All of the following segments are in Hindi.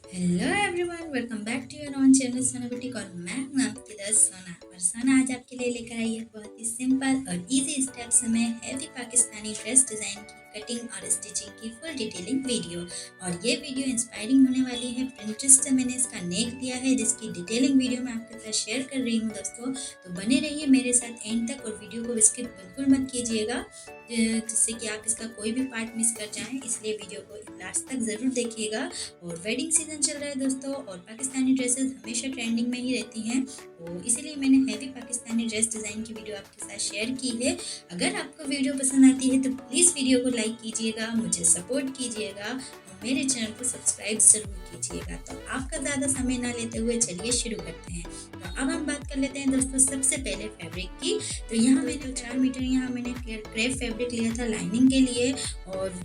Hello everyone, welcome back to your own channel Sona boutique. और मैं हूं आपकी दोस्त सोना। और सोना आज आपके लिए लेकर आई है बहुत ही सिंपल और इजी स्टेप्स में हैवी पाकिस्तानी ड्रेस डिजाइन की कटिंग और स्टिचिंग की फुल डिटेलिंग वीडियो। और ये वीडियो इंस्पायरिंग होने वाली है। Pinterest से मैंने इसका नेक लिया है, जिसकी डिटेलिंग वीडियो मैं आपके साथ शेयर कर रही हूँ दोस्तों। तो बने रहिए मेरे साथ एंड तक और वीडियो को स्किप बिल्कुल मत कीजिएगा, जिससे कि आप इसका कोई भी पार्ट मिस कर जाएं। इसलिए वीडियो को लास्ट तक ज़रूर देखिएगा। और वेडिंग सीजन चल रहा है दोस्तों, और पाकिस्तानी ड्रेसेस हमेशा ट्रेंडिंग में ही रहती हैं, तो इसीलिए मैंने हैवी पाकिस्तानी ड्रेस डिज़ाइन की वीडियो आपके साथ शेयर की है। अगर आपको वीडियो पसंद आती है तो प्लीज़ वीडियो को लाइक कीजिएगा, मुझे सपोर्ट कीजिएगा और मेरे चैनल को सब्सक्राइब ज़रूर कीजिएगा। तो आपका ज़्यादा समय ना लेते हुए चलिए शुरू करते हैं। तो अब हम बात कर लेते हैं दोस्तों सबसे पहले फैब्रिक की। तो यहाँ मैंने 4 मीटर यहाँ मैंने क्रेप फैब्रिक लिया था लाइनिंग के लिए, और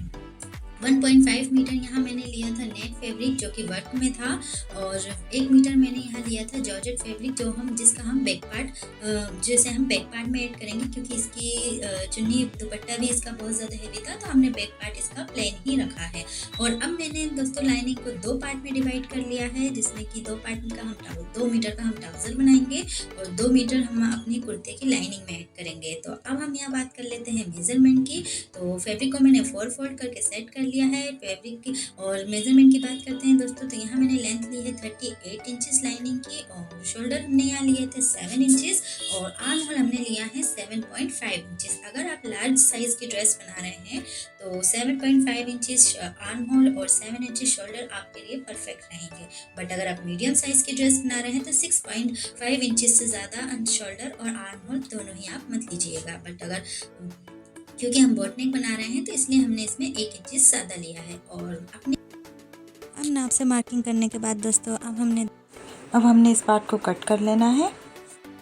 1.5 मीटर यहाँ मैंने लिया था नेट फैब्रिक जो कि वर्क में था, और 1 मीटर मैंने यहाँ लिया था जॉर्जेट फैब्रिक जिसका हम बैक पार्ट जैसे हम बैक पार्ट में ऐड करेंगे, क्योंकि इसकी चुन्नी दुपट्टा भी इसका बहुत ज़्यादा हैवी था, तो हमने बैक पार्ट इसका प्लेन ही रखा है। और अब मैंने दोस्तों लाइनिंग को 2 पार्ट में डिवाइड कर लिया है, जिसमें कि 2 पार्ट का हम 2 मीटर का हम ट्राउज़र बनाएंगे और 2 मीटर हम अपनी कुर्ते की लाइनिंग में ऐड करेंगे। तो अब हम यहाँ बात कर लेते हैं मेजरमेंट की। तो फैब्रिक को मैंने 4 फोल्ड करके सेट कर लिया है फैब्रिक की। और मेजरमेंट की बात करते हैं दोस्तों, तो यहाँ मैंने लेंथ ली है 38 इंचेस लाइनिंग की, और शोल्डर हमने यहाँ लिए थे 7 इंचेस, और आर्म होल हमने लिया है 7.5 इंचेस। अगर आप लार्ज साइज की ड्रेस बना रहे हैं तो 7.5 इंचेस आर्म होल और 7 इंचेस शोल्डर आपके लिए परफेक्ट रहेंगे। बट अगर आप मीडियम साइज की ड्रेस बना रहे हैं तो 6.5 इंचेस से ज़्यादा शोल्डर और आर्म होल दोनों ही आप मत लीजिएगा। बट अगर क्योंकि हम बोट नेक बना रहे हैं तो इसलिए हमने इसमें 1 इंच ज़्यादा लिया है। और अपने अब नाप से मार्किंग करने के बाद दोस्तों अब हमने इस पार्ट को कट कर लेना है।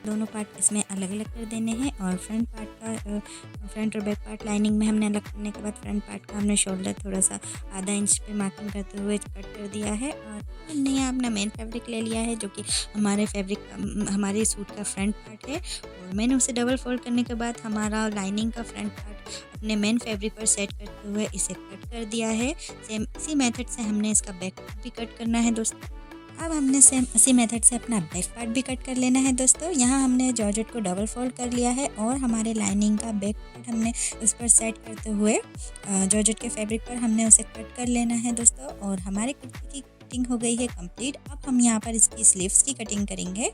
दोनों पार्ट इसमें अलग अलग कर देने हैं, और फ्रंट और बैक पार्ट लाइनिंग में हमने अलग करने के बाद फ्रंट पार्ट का हमने शोल्डर थोड़ा सा आधा इंच पे मार्किंग करते हुए कट कर दिया है। और हमने यहाँ अपना मेन फैब्रिक ले लिया है, जो कि हमारे सूट का फ्रंट पार्ट है, और मैंने उसे डबल फोल्ड करने के बाद हमारा लाइनिंग का फ्रंट पार्ट अपने मेन फैब्रिक पर सेट करते हुए इसे कट कर दिया है। सेम इसी मेथड से हमने इसका बैक पार्ट भी कट करना है दोस्तों। अब हमने सेम इसी मेथड से अपना बैक पार्ट भी कट कर लेना है दोस्तों। यहाँ हमने जॉर्जेट को डबल फोल्ड कर लिया है, और हमारे लाइनिंग का बैक पार्ट हमने उस पर सेट करते हुए जॉर्जेट के फैब्रिक पर हमने उसे कट कर लेना है दोस्तों। और हमारे कुर्ती की कटिंग हो गई है कंप्लीट। अब हम यहाँ पर इसकी स्लीव्स की कटिंग करेंगे।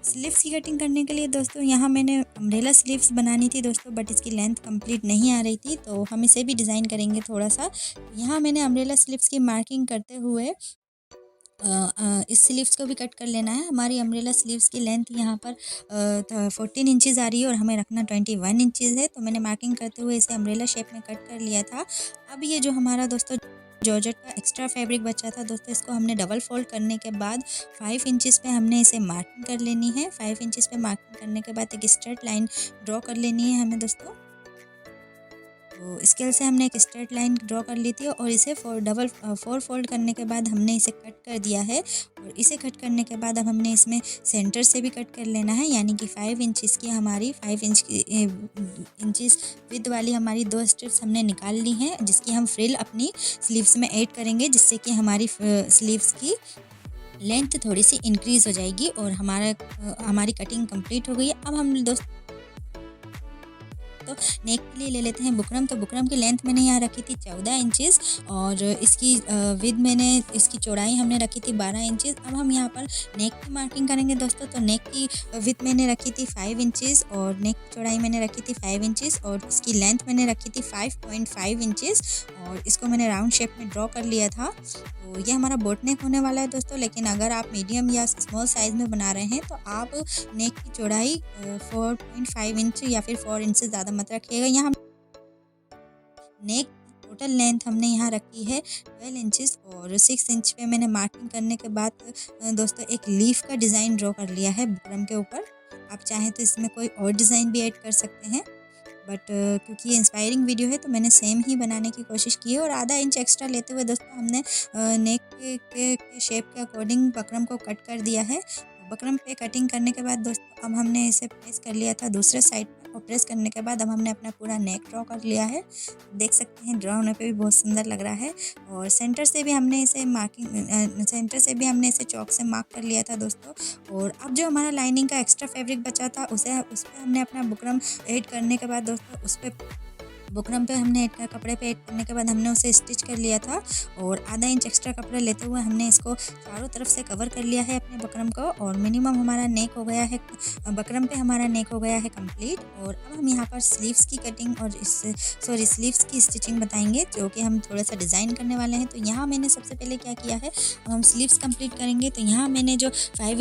स्लीव्स की कटिंग करने के लिए दोस्तों यहाँ मैंने अम्ब्रेला स्लीव्स बनानी थी दोस्तों, बट इसकी लेंथ कंप्लीट नहीं आ रही थी, तो हम इसे भी डिज़ाइन करेंगे थोड़ा सा। यहाँ मैंने अम्ब्रेला स्लीव्स की मार्किंग करते हुए इस स्लीव्स को भी कट कर लेना है। हमारी अम्ब्रेला स्लीव्स की लेंथ यहाँ पर 14 इंचज़ आ रही है, और हमें रखना 21 इंचज़ है, तो मैंने मार्किंग करते हुए इसे अम्ब्रेला शेप में कट कर लिया था। अब ये जो हमारा दोस्तों जॉर्जेट का एक्स्ट्रा फैब्रिक बचा था दोस्तों, इसको हमने डबल फोल्ड करने के बाद 5 इंचज़ पे हमने इसे मार्किंग कर लेनी है। 5 इंचज़ पे मार्किंग करने के बाद एक स्ट्रेट लाइन ड्रॉ कर लेनी है हमें दोस्तों। तो स्केल से हमने एक स्ट्रेट लाइन ड्रॉ कर ली थी, और इसे 4 फोल्ड करने के बाद हमने इसे कट कर दिया है। और इसे कट करने के बाद अब हमने इसमें सेंटर से भी कट कर लेना है, यानी कि 5 इंचज़ की हमारी 5 इंचज़ विद वाली हमारी 2 स्ट्रिप्स हमने निकाल ली हैं, जिसकी हम फ्रिल अपनी स्लीव्स में ऐड करेंगे, जिससे कि हमारी स्लीव्स की लेंथ थोड़ी सी इंक्रीज़ हो जाएगी। और हमारी कटिंग कंप्लीट हो गई है। अब हम दोस्तों तो नेक के लिए ले लेते हैं बुकरम। तो बुकरम की लेंथ मैंने यहाँ रखी थी 14 इंचज़, और इसकी इसकी चौड़ाई हमने रखी थी 12 इंचज़। अब हम यहाँ पर नेक की मार्किंग करेंगे दोस्तों। तो नेक की विड्थ मैंने रखी थी 5 इंचज़, और नेक की चौड़ाई मैंने रखी थी 5 इंचज़, और इसकी लेंथ मैंने रखी थी 5.5 इंचज़, और इसको मैंने राउंड शेप में ड्रॉ कर लिया था। तो ये हमारा बोट नेक होने वाला है दोस्तों। लेकिन अगर आप मीडियम या स्मॉल साइज़ में बना रहे हैं तो आप नेक की चौड़ाई 4.5 इंच या फिर 4 इंच से ज़्यादा मत रखिएगा। यहाँ नेक टोटल लेंथ हमने यहाँ रखी है 12 इंचज़, और 6 इंच पे मैंने मार्किंग करने के बाद दोस्तों एक लीफ का डिज़ाइन ड्रॉ कर लिया है बुकरम के ऊपर। आप चाहें तो इसमें कोई और डिज़ाइन भी ऐड कर सकते हैं, बट क्योंकि ये इंस्पायरिंग वीडियो है तो मैंने सेम ही बनाने की कोशिश की है। और आधा इंच एक्स्ट्रा लेते हुए दोस्तों हमने नेक के शेप के अकॉर्डिंग बकरम को कट कर दिया है। बकरम पे कटिंग करने के बाद दोस्तों अब हमने इसे प्लेस कर लिया था दूसरे साइड पर। और प्रेस करने के बाद अब हमने अपना पूरा नेक ड्रॉ कर लिया है। देख सकते हैं ड्रॉ होने पे भी बहुत सुंदर लग रहा है। और सेंटर से भी हमने इसे चॉक से मार्क कर लिया था दोस्तों। और अब जो हमारा लाइनिंग का एक्स्ट्रा फैब्रिक बचा था उस पे हमने अपना बुकरम ऐड करने के बाद दोस्तों उस पे बुकरम पे हमने कपड़े पे ऐड करने के बाद हमने उसे स्टिच कर लिया था। और आधा इंच एक्स्ट्रा कपड़ा लेते हुए हमने इसको चारों तरफ से कवर कर लिया है अपने बकरम को। और मिनिमम हमारा नेक हो गया है, बकरम पे हमारा नेक हो गया है कंप्लीट। और अब हम यहाँ पर स्लीव्स की कटिंग और स्लीव्स की स्टिचिंग बताएंगे, जो कि हम थोड़ा सा डिज़ाइन करने वाले हैं। तो यहाँ मैंने सबसे पहले क्या किया है, अब हम स्लीव्स कंप्लीट करेंगे। तो यहाँ मैंने जो 5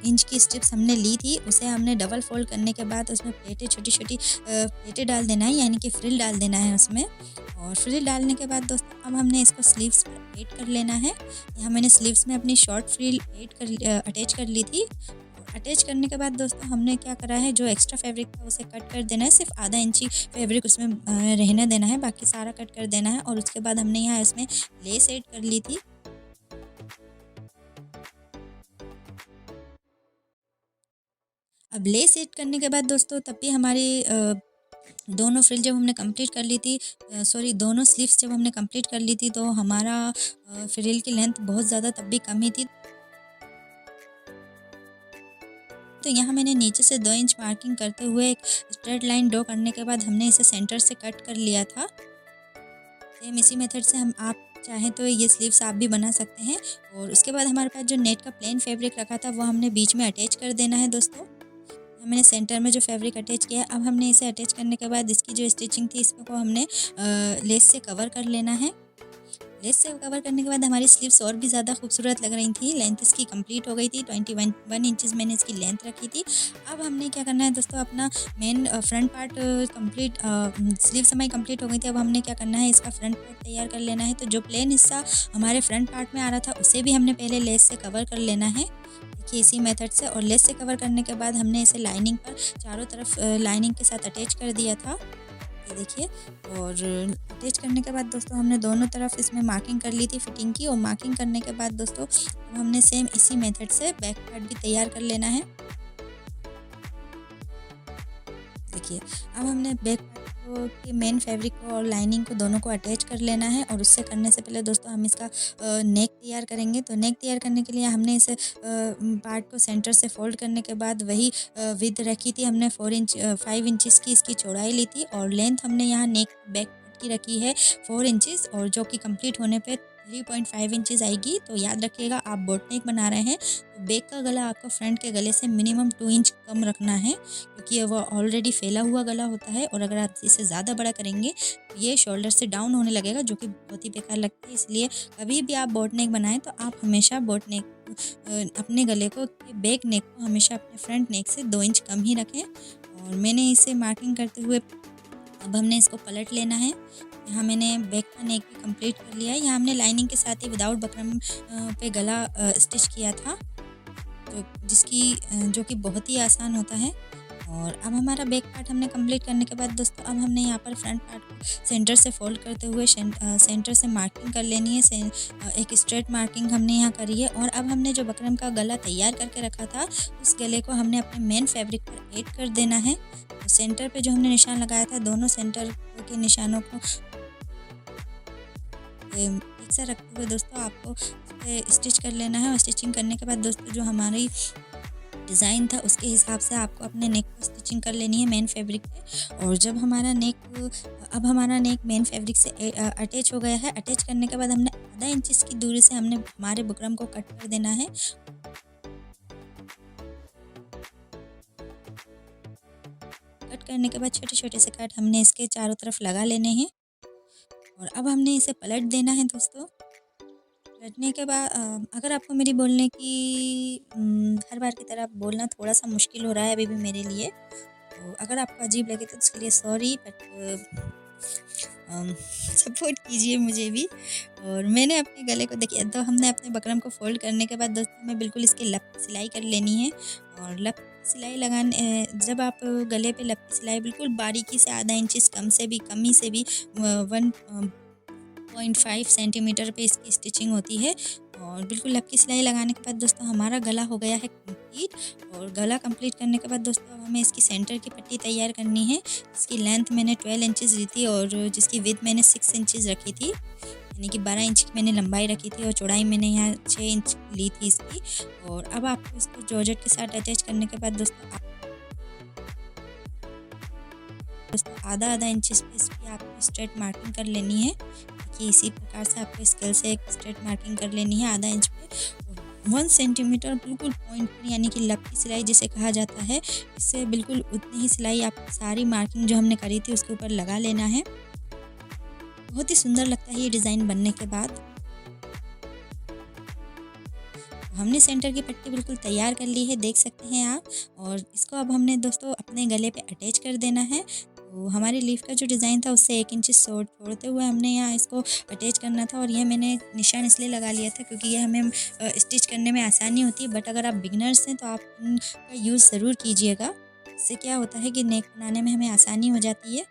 इंच की स्ट्रिप्स हमने ली थी उसे हमने डबल फोल्ड करने के बाद उसमें प्लेटें छोटी छोटी प्लेटें डाल देना है, यानी कि फ्रिल डाल देना है उसमें। और फ्रिल डालने के बाद दोस्तों अब हमने इसको स्लीव्स पर ऐड कर लेना है। यहाँ मैंने स्लीव्स में अपनी शॉर्ट फ्रिल अटैच कर ली थी। अटैच करने के बाद दोस्तों हमने क्या करा है, जो एक्स्ट्रा फैब्रिक था उसे कट कर देना है। सिर्फ आधा इंची फैब्रिक उसमें रहने देना है, बाकी सारा कट कर देना है। और उसके बाद हमने यहाँ इसमें लेस ऐड कर ली थी। अब लेस ऐड करने के बाद दोस्तों तब भी हमारी दोनों फ्रिल जब हमने कंप्लीट कर ली थी, दोनों स्लीव्स जब हमने कंप्लीट कर ली थी, तो हमारा फ्रिल की लेंथ बहुत ज़्यादा तब भी कम ही थी। तो यहाँ मैंने नीचे से 2 इंच मार्किंग करते हुए एक स्ट्रेट लाइन ड्रॉ करने के बाद हमने इसे सेंटर से कट कर लिया था। सेम इसी मेथड से हम आप चाहें तो ये स्लीव्स आप भी बना सकते हैं। और उसके बाद हमारे पास जो नेट का प्लेन फैब्रिक रखा था वो हमने बीच में अटैच कर देना है दोस्तों। मैंने सेंटर में जो फैब्रिक अटैच किया, अब हमने इसे अटैच करने के बाद इसकी जो स्टिचिंग थी इसको हमने लेस से कवर कर लेना है। लेस से कवर करने के बाद हमारी स्लीव्स और भी ज़्यादा खूबसूरत लग रही थी। लेंथ इसकी कंप्लीट हो गई थी, 21 इंचेस मैंने इसकी लेंथ रखी थी। अब हमने क्या करना है दोस्तों, अपना main front part complete, sleeves हमारी कंप्लीट हो गई थी। अब हमने क्या करना है, इसका फ्रंट पार्ट तैयार कर लेना है। तो जो प्लेन हिस्सा हमारे फ्रंट पार्ट में आ रहा था उसे भी हमने पहले लेस से कवर कर लेना है, देखिए इसी मेथड से। और लेस से कवर करने के बाद हमने इसे लाइनिंग पर चारों तरफ लाइनिंग के साथ अटैच कर दिया था, ये देखिए। और अटैच करने के बाद दोस्तों हमने दोनों तरफ इसमें मार्किंग कर ली थी फिटिंग की। और मार्किंग करने के बाद दोस्तों हमने सेम इसी मेथड से बैक पार्ट भी तैयार कर लेना है। देखिए अब हमने बैक पार्ट को के मेन फैब्रिक को और लाइनिंग को दोनों को अटैच कर लेना है। और उससे करने से पहले दोस्तों हम इसका नेक तैयार करेंगे। तो नेक तैयार करने के लिए हमने इसे पार्ट को सेंटर से फोल्ड करने के बाद वही विड्थ रखी थी हमने 5 इंचेस की इसकी चौड़ाई ली थी। और लेंथ हमने यहाँ नेक बैक पार्ट की रखी है 4 इंचेस, और जो कि कंप्लीट होने पे 3.5 इंचेस आएगी। तो याद रखिएगा आप बोट नेक बना रहे हैं तो बैक का गला आपको फ्रंट के गले से मिनिमम 2 इंच कम रखना है, क्योंकि वो ऑलरेडी फैला हुआ गला होता है। और अगर आप इसे ज़्यादा बड़ा करेंगे तो ये शोल्डर से डाउन होने लगेगा, जो कि बहुत ही बेकार लगता है। इसलिए कभी भी आप बोट नेक बनाएं तो आप हमेशा बोट नेक अपने गले को, बैक नेक को हमेशा अपने फ्रंट नेक से 2 इंच कम ही रखें। और मैंने इसे मार्किंग करते हुए अब हमने इसको पलट लेना है। यहाँ मैंने बैक का नेक भी कंप्लीट कर लिया है। यहाँ हमने लाइनिंग के साथ ही विदाउट बकरम पे गला स्टिच किया था, जो कि बहुत ही आसान होता है। और अब हमारा बैक पार्ट हमने कंप्लीट करने के बाद दोस्तों अब हमने यहाँ पर फ्रंट पार्ट को सेंटर से फोल्ड करते हुए सेंटर से मार्किंग कर लेनी है। एक स्ट्रेट मार्किंग हमने यहाँ करी है। और अब हमने जो बकरम का गला तैयार करके रखा था उस गले को हमने अपने मेन फैब्रिक पर ऐड कर देना है। तो सेंटर पे जो हमने निशान लगाया था, दोनों सेंटर के निशानों को एक साथ रखते हुए दोस्तों आपको स्टिच कर लेना है। और स्टिचिंग करने के बाद दोस्तों जो हमारी डिज़ाइन था उसके हिसाब से आपको अपने नेक को स्टिचिंग कर लेनी है मेन फैब्रिक पे। और जब हमारा नेक मेन फैब्रिक से अटैच हो गया है, अटैच करने के बाद हमने आधा इंच की दूरी से हमने हमारे बुकरम को कट कर देना है। कट करने के बाद छोटे छोटे से कट हमने इसके चारों तरफ लगा लेने हैं। और अब हमने इसे पलट देना है दोस्तों। पलटने के बाद अगर आपको मेरी बोलने की हर बार की तरह बोलना थोड़ा सा मुश्किल हो रहा है अभी भी मेरे लिए, तो अगर आपको अजीब लगे तो उसके लिए सॉरी, बट सपोर्ट कीजिए मुझे भी। और मैंने अपने गले को देखिए, तो हमने अपने बकरम को फोल्ड करने के बाद दोस्तों हमें बिल्कुल इसके लप की सिलाई कर लेनी है। और लप की सिलाई लगाने जब आप गले पे लप की सिलाई बिल्कुल बारीकी से आधा इंच कमी से भी 1.5 सेंटीमीटर पे इसकी स्टिचिंग होती है। और बिल्कुल लपकी सिलाई लगाने के बाद दोस्तों हमारा गला हो गया है कंप्लीट। और गला कंप्लीट करने के बाद दोस्तों अब हमें इसकी सेंटर की पट्टी तैयार करनी है। इसकी लेंथ मैंने 12 इंचेस ली थी और जिसकी विड्थ मैंने 6 इंचेस रखी थी, यानी कि 12 इंच की मैंने लंबाई रखी थी और चौड़ाई मैंने यहाँ 6 इंच ली थी इसकी। और अब आपको इसको जॉर्जेट के साथ अटैच करने के बाद दोस्तों आधा आधा इंचेस पे इसकी आपको स्ट्रेट मार्किंग कर लेनी है कि इसी प्रकार से आपको स्केल से एक स्ट्रेट मार्किंग कर लेनी है आधा इंच पे। 1 सेंटीमीटर बिल्कुल पॉइंट पर, यानी कि लपकी सिलाई जिसे कहा जाता है, इससे बिल्कुल उतनी ही सिलाई आपको सारी मार्किंग जो हमने करी थी उसके ऊपर लगा लेना है। बहुत ही सुंदर लगता है ये डिज़ाइन बनने के बाद। हमने सेंटर की पट्टी बिल्कुल तैयार कर ली है, देख सकते हैं आप। और इसको अब हमने दोस्तों अपने गले पे अटैच कर देना है। तो हमारी लीफ का जो डिज़ाइन था उससे 1 इंच छोड़ते हुए हमने यहाँ इसको अटैच करना था। और यह मैंने निशान इसलिए लगा लिया था क्योंकि यह हमें स्टिच करने में आसानी होती है। बट अगर आप बिगनर्स हैं तो आप इनका यूज़ ज़रूर कीजिएगा। इससे क्या होता है कि नेक बनाने में हमें आसानी हो जाती है।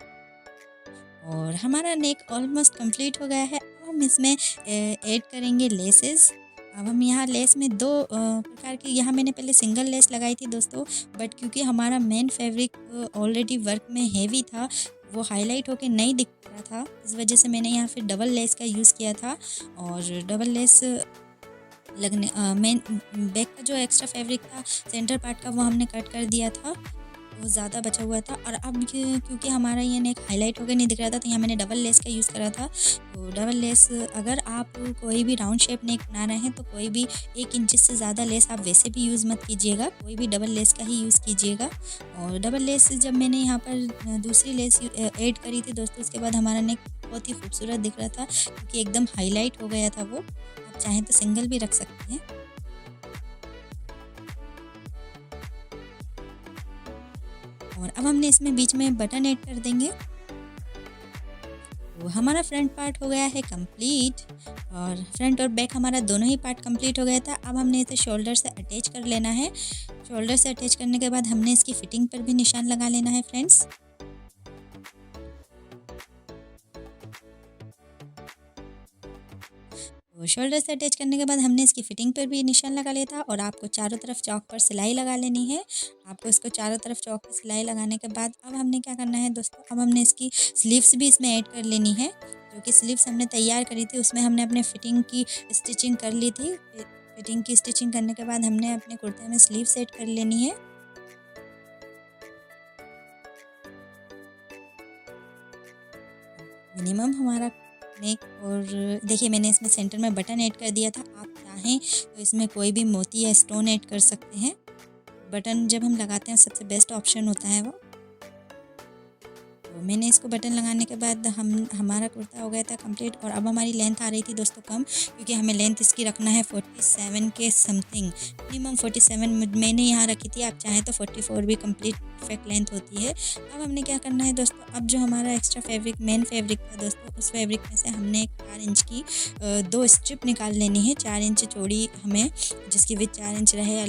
और हमारा नेक ऑलमोस्ट कंप्लीट हो गया है। अब हम इसमें ऐड करेंगे लेसेस। अब हम यहाँ लेस में 2 प्रकार की, यहाँ मैंने पहले सिंगल लेस लगाई थी दोस्तों, बट क्योंकि हमारा मेन फैब्रिक ऑलरेडी वर्क में हेवी था, वो हाईलाइट होके नहीं दिख रहा था, इस वजह से मैंने यहाँ फिर डबल लेस का यूज़ किया था। और डबल लेस लगने मेन बैक का जो एक्स्ट्रा फैब्रिक था सेंटर पार्ट का वो हमने कट कर दिया था, वो ज़्यादा बचा हुआ था। और अब क्योंकि हमारा ये नेक हाईलाइट होकर नहीं दिख रहा था तो यहाँ मैंने डबल लेस का यूज़ करा था। तो डबल लेस, अगर आप कोई भी राउंड शेप नेक बना रहे हैं तो कोई भी 1 इंच से ज़्यादा लेस आप वैसे भी यूज़ मत कीजिएगा, कोई भी डबल लेस का ही यूज़ कीजिएगा। और डबल लेस जब मैंने यहाँ पर दूसरी लेस ऐड करी थी दोस्तों, उसके बाद हमारा नेक बहुत ही खूबसूरत दिख रहा था क्योंकि एकदम हाईलाइट हो गया था वो। आप चाहें तो सिंगल भी रख सकते हैं। और अब हमने इसमें बीच में बटन ऐड कर देंगे। तो हमारा फ्रंट पार्ट हो गया है कंप्लीट। और फ्रंट और बैक हमारा दोनों ही पार्ट कंप्लीट हो गया था। अब हमने इसे शोल्डर से अटैच कर लेना है। शोल्डर से अटैच करने के बाद हमने इसकी फिटिंग पर भी निशान लगा लेना है फ्रेंड्स। तो शोल्डर से अटैच करने के बाद हमने इसकी फिटिंग पर भी निशान लगा लिया था। और आपको चारों तरफ चौक पर सिलाई लगा लेनी है। आपको इसको चारों तरफ चौक पर सिलाई लगाने के बाद अब हमने क्या करना है दोस्तों, अब हमने इसकी स्लीव्स भी इसमें ऐड कर लेनी है। जो कि स्लीव्स हमने तैयार करी थी उसमें हमने अपने फिटिंग की स्टिचिंग कर ली थी। फिटिंग की स्टिचिंग करने के बाद हमने अपने कुर्ते में स्लीव्स ऐड कर लेनी है। मिनिमम हमारा नेक, और देखिए मैंने इसमें सेंटर में बटन ऐड कर दिया था। आप चाहें तो इसमें कोई भी मोती या स्टोन ऐड कर सकते हैं। बटन जब हम लगाते हैं सबसे बेस्ट ऑप्शन होता है वो। तो मैंने इसको बटन लगाने के बाद हमारा कुर्ता हो गया था कंप्लीट। और अब हमारी लेंथ आ रही थी दोस्तों कम, क्योंकि हमें लेंथ इसकी रखना है 47 के समथिंग, मिनिमम 47 मैंने यहाँ रखी थी। आप चाहें तो 44 भी कंप्लीट परफेक्ट लेंथ होती है। अब हमने क्या करना है दोस्तों, अब जो हमारा एक्स्ट्रा फैब्रिक मेन फैब्रिक था दोस्तों, उस फैब्रिक में से हमने 4 इंच की 2 स्ट्रिप निकाल लेनी है। 4 इंच चौड़ी हमें, जिसकी विड्थ 4 इंच रहे,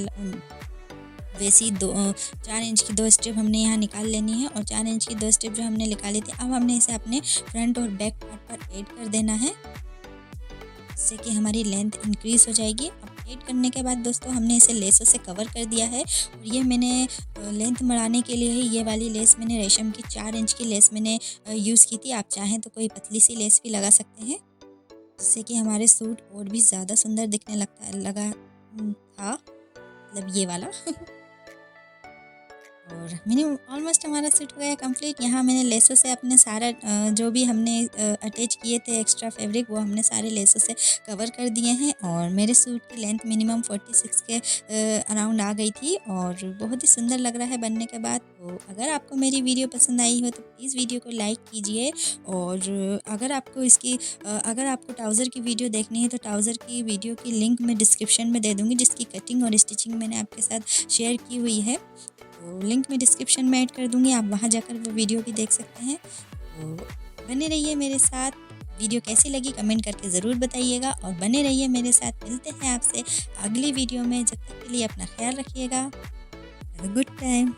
वैसी 4 इंच की 2 स्ट्रिप हमने यहाँ निकाल लेनी है। और 4 इंच की 2 स्ट्रिप जो हमने निकाली थी, अब हमने इसे अपने फ्रंट और बैक पार्ट पर ऐड कर देना है, जिससे कि हमारी लेंथ इंक्रीज़ हो जाएगी। अब ऐड करने के बाद दोस्तों हमने इसे लेसों से कवर कर दिया है। और ये मैंने लेंथ बढ़ाने के लिए ही ये वाली लेस मैंने रेशम की 4 इंच की लेस मैंने यूज़ की थी। आप चाहें तो कोई पतली सी लेस भी लगा सकते हैं, जिससे कि हमारे सूट और भी ज़्यादा सुंदर दिखने था, मतलब ये वाला। और मिनिमम ऑलमोस्ट हमारा सूट हो गया कंप्लीट। यहाँ मैंने लेसों से अपने सारा जो भी हमने अटैच किए थे एक्स्ट्रा फैब्रिक, वो हमने सारे लेसों से कवर कर दिए हैं। और मेरे सूट की लेंथ मिनिमम 46 के अराउंड आ गई थी और बहुत ही सुंदर लग रहा है बनने के बाद। तो अगर आपको मेरी वीडियो पसंद आई हो तो प्लीज़ वीडियो को लाइक कीजिए। और अगर आपको ट्राउज़र की वीडियो देखनी है तो ट्राउज़र की वीडियो की लिंक मैं डिस्क्रिप्शन में दे दूँगी, जिसकी कटिंग और स्टिचिंग मैंने आपके साथ शेयर की हुई है। तो लिंक मैं डिस्क्रिप्शन में ऐड कर दूँगी, आप वहाँ जाकर वो वीडियो भी देख सकते हैं। तो बने रहिए मेरे साथ। वीडियो कैसी लगी कमेंट करके ज़रूर बताइएगा और बने रहिए मेरे साथ। मिलते हैं आपसे अगली वीडियो में, जब तक के लिए अपना ख्याल रखिएगा। Have a good time.